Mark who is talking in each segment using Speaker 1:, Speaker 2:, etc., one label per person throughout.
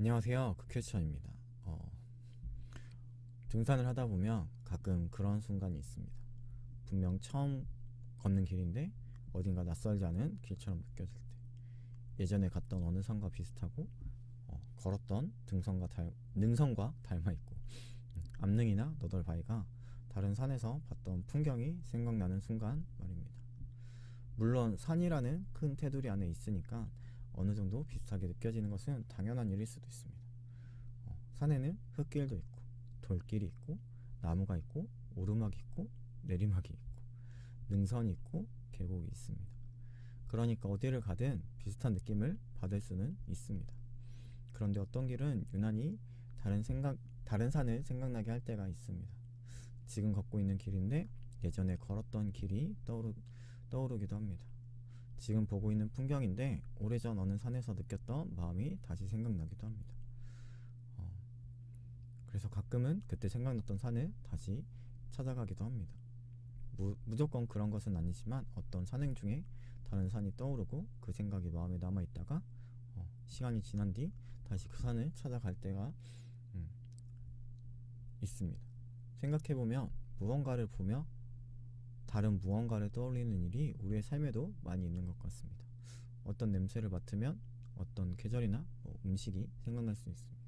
Speaker 1: 안녕하세요. 큐큐천입니다. 등산을 하다 보면 가끔 그런 순간이 있습니다. 분명 처음 걷는 길인데 어딘가 낯설지 않은 길처럼 느껴질 때, 예전에 갔던 어느 산과 비슷하고 걸었던 능선과 닮아 있고, 암릉이나 너덜바위가 다른 산에서 봤던 풍경이 생각나는 순간 말입니다. 물론 산이라는 큰 테두리 안에 있으니까 어느 정도 비슷하게 느껴지는 것은 당연한 일일 수도 있습니다. 산에는 흙길도 있고 돌길이 있고 나무가 있고 오르막이 있고 내리막이 있고 능선이 있고 계곡이 있습니다. 그러니까 어디를 가든 비슷한 느낌을 받을 수는 있습니다. 그런데 어떤 길은 유난히 다른 산을 생각나게 할 때가 있습니다. 지금 걷고 있는 길인데 예전에 걸었던 길이 떠오르기도 합니다. 지금 보고 있는 풍경인데 오래전 어느 산에서 느꼈던 마음이 다시 생각나기도 합니다. 어, 그래서 가끔은 그때 생각났던 산을 다시 찾아가기도 합니다. 무조건 그런 것은 아니지만 어떤 산행 중에 다른 산이 떠오르고 그 생각이 마음에 남아있다가 시간이 지난 뒤 다시 그 산을 찾아갈 때가 음, 있습니다. 생각해보면 무언가를 보며 다른 무언가를 떠올리는 일이 우리의 삶에도 많이 있는 것 같습니다. 어떤 냄새를 맡으면 어떤 계절이나 음식이 생각날 수 있습니다.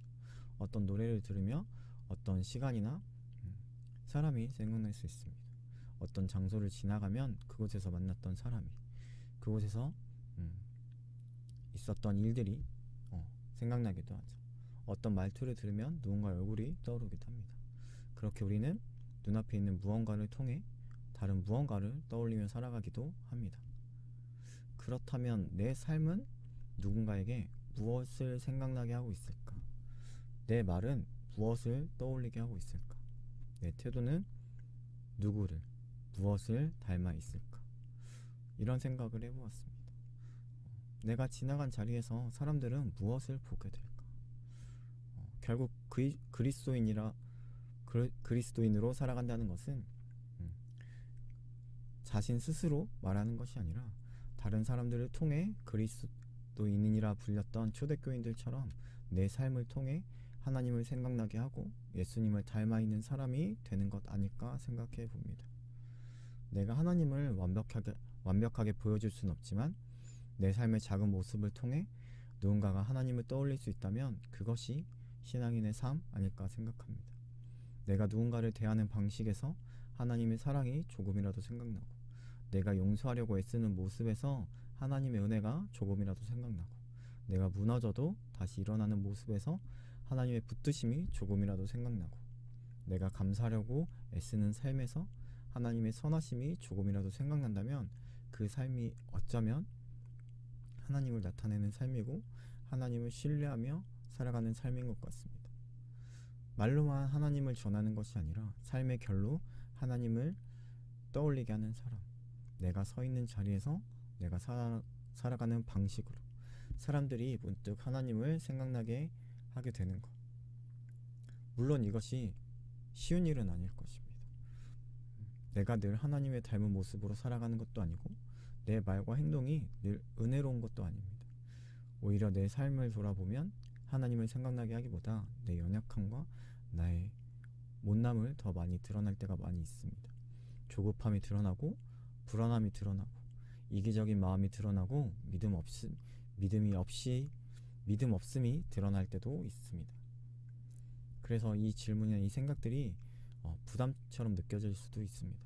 Speaker 1: 어떤 노래를 들으며 어떤 시간이나 사람이 생각날 수 있습니다. 어떤 장소를 지나가면 그곳에서 만났던 사람이, 그곳에서 있었던 일들이 생각나기도 하죠. 어떤 말투를 들으면 누군가의 얼굴이 떠오르기도 합니다. 그렇게 우리는 눈앞에 있는 무언가를 통해 다른 무언가를 떠올리며 살아가기도 합니다. 그렇다면 내 삶은 누군가에게 무엇을 생각나게 하고 있을까? 내 말은 무엇을 떠올리게 하고 있을까? 내 태도는 누구를, 무엇을 닮아 있을까? 이런 생각을 해보았습니다. 내가 지나간 자리에서 사람들은 무엇을 보게 될까? 결국 그리스도인으로 살아간다는 것은 자신 스스로 말하는 것이 아니라 다른 사람들을 통해 그리스도인이라 불렸던 초대교인들처럼 내 삶을 통해 하나님을 생각나게 하고 예수님을 닮아 있는 사람이 되는 것 아닐까 생각해 봅니다. 내가 하나님을 완벽하게 보여줄 순 없지만 내 삶의 작은 모습을 통해 누군가가 하나님을 떠올릴 수 있다면 그것이 신앙인의 삶 아닐까 생각합니다. 내가 누군가를 대하는 방식에서 하나님의 사랑이 조금이라도 생각나고, 내가 용서하려고 애쓰는 모습에서 하나님의 은혜가 조금이라도 생각나고, 내가 무너져도 다시 일어나는 모습에서 하나님의 붙드심이 조금이라도 생각나고, 내가 감사하려고 애쓰는 삶에서 하나님의 선하심이 조금이라도 생각난다면 그 삶이 어쩌면 하나님을 나타내는 삶이고 하나님을 신뢰하며 살아가는 삶인 것 같습니다. 말로만 하나님을 전하는 것이 아니라 삶의 결로 하나님을 떠올리게 하는 사람, 내가 서 있는 자리에서 내가 살아가는 방식으로 사람들이 문득 하나님을 생각나게 하게 되는 것. 물론 이것이 쉬운 일은 아닐 것입니다. 내가 늘 하나님의 닮은 모습으로 살아가는 것도 아니고 내 말과 행동이 늘 은혜로운 것도 아닙니다. 오히려 내 삶을 돌아보면 하나님을 생각나게 하기보다 내 연약함과 나의 못남을 더 많이 드러날 때가 많이 있습니다. 조급함이 드러나고 불안함이 드러나고 이기적인 마음이 드러나고 믿음 없음이 드러날 때도 있습니다. 그래서 이 질문이나 이 생각들이 부담처럼 느껴질 수도 있습니다.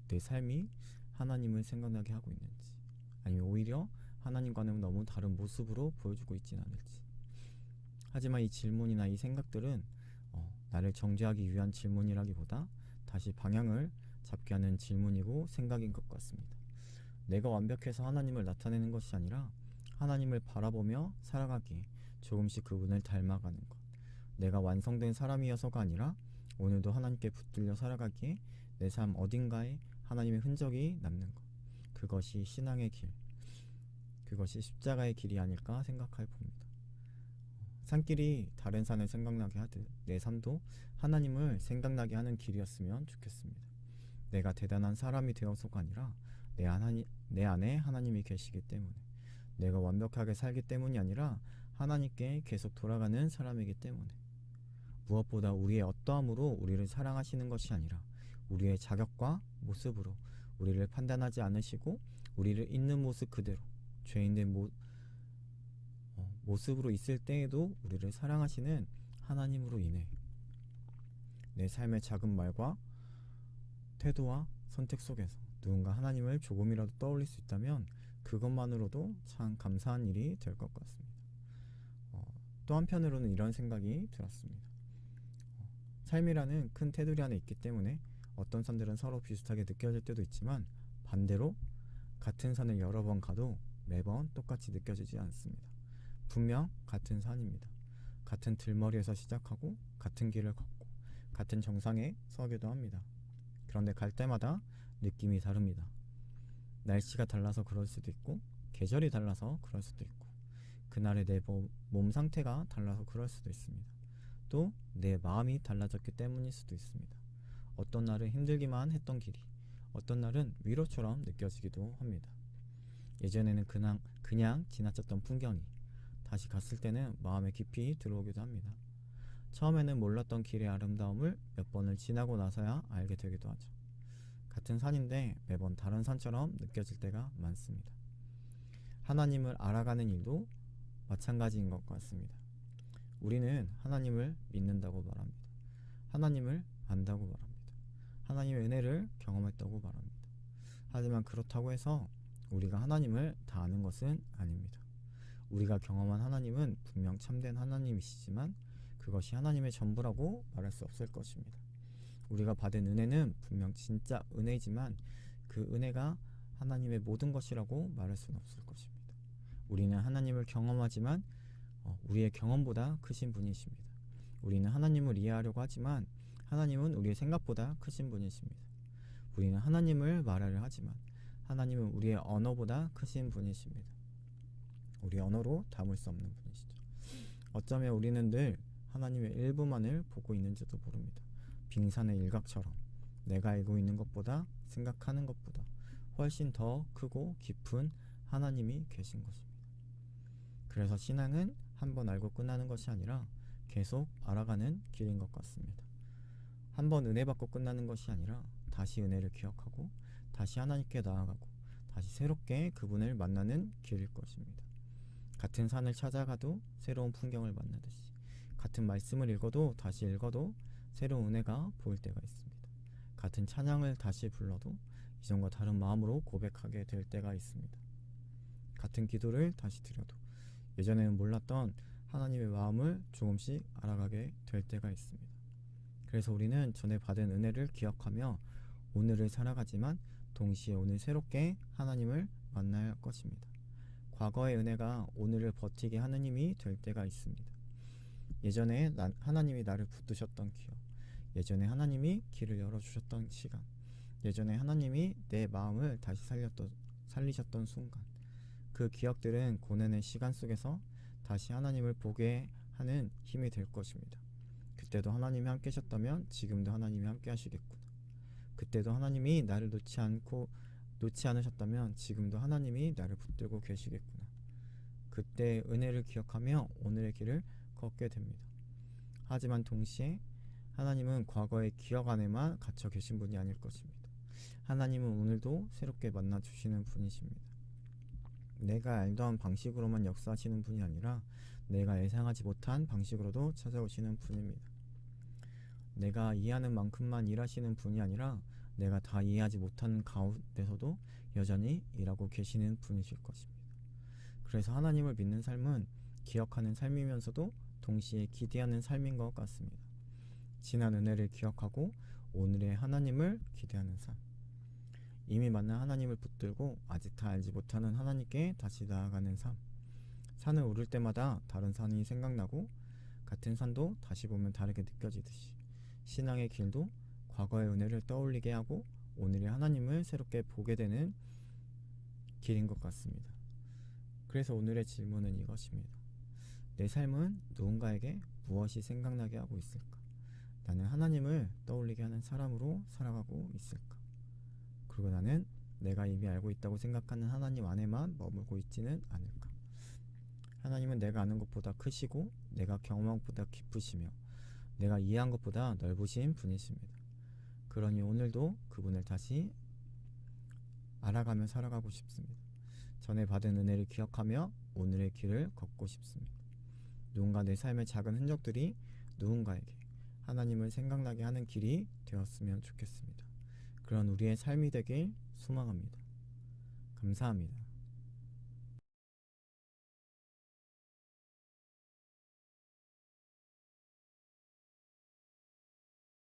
Speaker 1: 내 삶이 하나님을 생각나게 하고 있는지, 아니면 오히려 하나님과는 너무 다른 모습으로 보여주고 있지는 않을지. 하지만 이 질문이나 이 생각들은 나를 정죄하기 위한 질문이라기보다 다시 방향을 잡게 하는 질문이고 생각인 것 같습니다. 내가 완벽해서 하나님을 나타내는 것이 아니라 하나님을 바라보며 살아가기에 조금씩 그분을 닮아가는 것. 내가 완성된 사람이어서가 아니라 오늘도 하나님께 붙들려 살아가기에 내 삶 어딘가에 하나님의 흔적이 남는 것. 그것이 신앙의 길, 그것이 십자가의 길이 아닐까 생각해 봅니다. 산길이 다른 산을 생각나게 하듯 내 삶도 하나님을 생각나게 하는 길이었으면 좋겠습니다. 내가 대단한 사람이 되어서가 아니라 내 안에 하나님이 계시기 때문에, 내가 완벽하게 살기 때문이 아니라 하나님께 계속 돌아가는 사람이기 때문에 무엇보다 우리의 어떠함으로 우리를 사랑하시는 것이 아니라 우리의 자격과 모습으로 우리를 판단하지 않으시고 우리를 있는 모습 그대로 죄인된 모습으로 있을 때에도 우리를 사랑하시는 하나님으로 인해 내 삶의 작은 말과 태도와 선택 속에서 누군가 하나님을 조금이라도 떠올릴 수 있다면 그것만으로도 참 감사한 일이 될 것 같습니다. 또 한편으로는 이런 생각이 들었습니다. 삶이라는 큰 테두리 안에 있기 때문에 어떤 산들은 서로 비슷하게 느껴질 때도 있지만 반대로 같은 산을 여러 번 가도 매번 똑같이 느껴지지 않습니다. 분명 같은 산입니다. 같은 들머리에서 시작하고 같은 길을 걷고 같은 정상에 서기도 합니다. 그런데 갈 때마다 느낌이 다릅니다. 날씨가 달라서 그럴 수도 있고 계절이 달라서 그럴 수도 있고 그날의 내 몸 상태가 달라서 그럴 수도 있습니다. 또 내 마음이 달라졌기 때문일 수도 있습니다. 어떤 날은 힘들기만 했던 길이 어떤 날은 위로처럼 느껴지기도 합니다. 예전에는 그냥 지나쳤던 풍경이 다시 갔을 때는 마음에 깊이 들어오기도 합니다. 처음에는 몰랐던 길의 아름다움을 몇 번을 지나고 나서야 알게 되기도 하죠. 같은 산인데 매번 다른 산처럼 느껴질 때가 많습니다. 하나님을 알아가는 일도 마찬가지인 것 같습니다. 우리는 하나님을 믿는다고 말합니다. 하나님을 안다고 말합니다. 하나님의 은혜를 경험했다고 말합니다. 하지만 그렇다고 해서 우리가 하나님을 다 아는 것은 아닙니다. 우리가 경험한 하나님은 분명 참된 하나님이시지만 그것이 하나님의 전부라고 말할 수 없을 것입니다. 우리가 받은 은혜는 분명 진짜 은혜이지만 그 은혜가 하나님의 모든 것이라고 말할 수는 없을 것입니다. 우리는 하나님을 경험하지만 우리의 경험보다 크신 분이십니다. 우리는 하나님을 이해하려고 하지만 하나님은 우리의 생각보다 크신 분이십니다. 우리는 하나님을 말하려 하지만 하나님은 우리의 언어보다 크신 분이십니다. 우리의 언어로 담을 수 없는 분이시죠. 어쩌면 우리는 늘 하나님의 일부만을 보고 있는지도 모릅니다. 빙산의 일각처럼 내가 알고 있는 것보다 생각하는 것보다 훨씬 더 크고 깊은 하나님이 계신 것입니다. 그래서 신앙은 한번 알고 끝나는 것이 아니라 계속 알아가는 길인 것 같습니다. 한번 은혜 받고 끝나는 것이 아니라 다시 은혜를 기억하고 다시 하나님께 나아가고 다시 새롭게 그분을 만나는 길일 것입니다. 같은 산을 찾아가도 새로운 풍경을 만나듯이 같은 말씀을 읽어도 다시 읽어도 새로운 은혜가 보일 때가 있습니다. 같은 찬양을 다시 불러도 이전과 다른 마음으로 고백하게 될 때가 있습니다. 같은 기도를 다시 드려도 예전에는 몰랐던 하나님의 마음을 조금씩 알아가게 될 때가 있습니다. 그래서 우리는 전에 받은 은혜를 기억하며 오늘을 살아가지만 동시에 오늘 새롭게 하나님을 만나야 할 것입니다. 과거의 은혜가 오늘을 버티게 하는 힘이 될 때가 있습니다. 예전에 하나님이 나를 붙드셨던 기억, 예전에 하나님이 길을 열어주셨던 시간, 예전에 하나님이 내 마음을 다시 살리셨던 순간, 그 기억들은 고난의 시간 속에서 다시 하나님을 보게 하는 힘이 될 것입니다. 그때도 하나님이 함께 하셨다면 지금도 하나님이 함께 하시겠구나. 그때도 하나님이 나를 놓지 않으셨다면 지금도 하나님이 나를 붙들고 계시겠구나. 그때 은혜를 기억하며 오늘의 길을 걷게 됩니다. 하지만 동시에 하나님은 과거의 기억 안에만 갇혀 계신 분이 아닐 것입니다. 하나님은 오늘도 새롭게 만나주시는 분이십니다. 내가 알던 방식으로만 역사하시는 분이 아니라 내가 예상하지 못한 방식으로도 찾아오시는 분입니다. 내가 이해하는 만큼만 일하시는 분이 아니라 내가 다 이해하지 못하는 가운데서도 여전히 일하고 계시는 분이실 것입니다. 그래서 하나님을 믿는 삶은 기억하는 삶이면서도 동시에 기대하는 삶인 것 같습니다. 지난 은혜를 기억하고 오늘의 하나님을 기대하는 삶. 이미 만난 하나님을 붙들고 아직 다 알지 못하는 하나님께 다시 나아가는 삶. 산을 오를 때마다 다른 산이 생각나고 같은 산도 다시 보면 다르게 느껴지듯이 신앙의 길도 과거의 은혜를 떠올리게 하고 오늘의 하나님을 새롭게 보게 되는 길인 것 같습니다. 그래서 오늘의 질문은 이것입니다. 내 삶은 누군가에게 무엇이 생각나게 하고 있을까? 나는 하나님을 떠올리게 하는 사람으로 살아가고 있을까? 그리고 나는 내가 이미 알고 있다고 생각하는 하나님 안에만 머물고 있지는 않을까? 하나님은 내가 아는 것보다 크시고 내가 경험한 것보다 깊으시며 내가 이해한 것보다 넓으신 분이십니다. 그러니 오늘도 그분을 다시 알아가며 살아가고 싶습니다. 전에 받은 은혜를 기억하며 오늘의 길을 걷고 싶습니다. 누군가 내 삶의 작은 흔적들이 누군가에게 하나님을 생각나게 하는 길이 되었으면 좋겠습니다. 그런 우리의 삶이 되길 소망합니다. 감사합니다.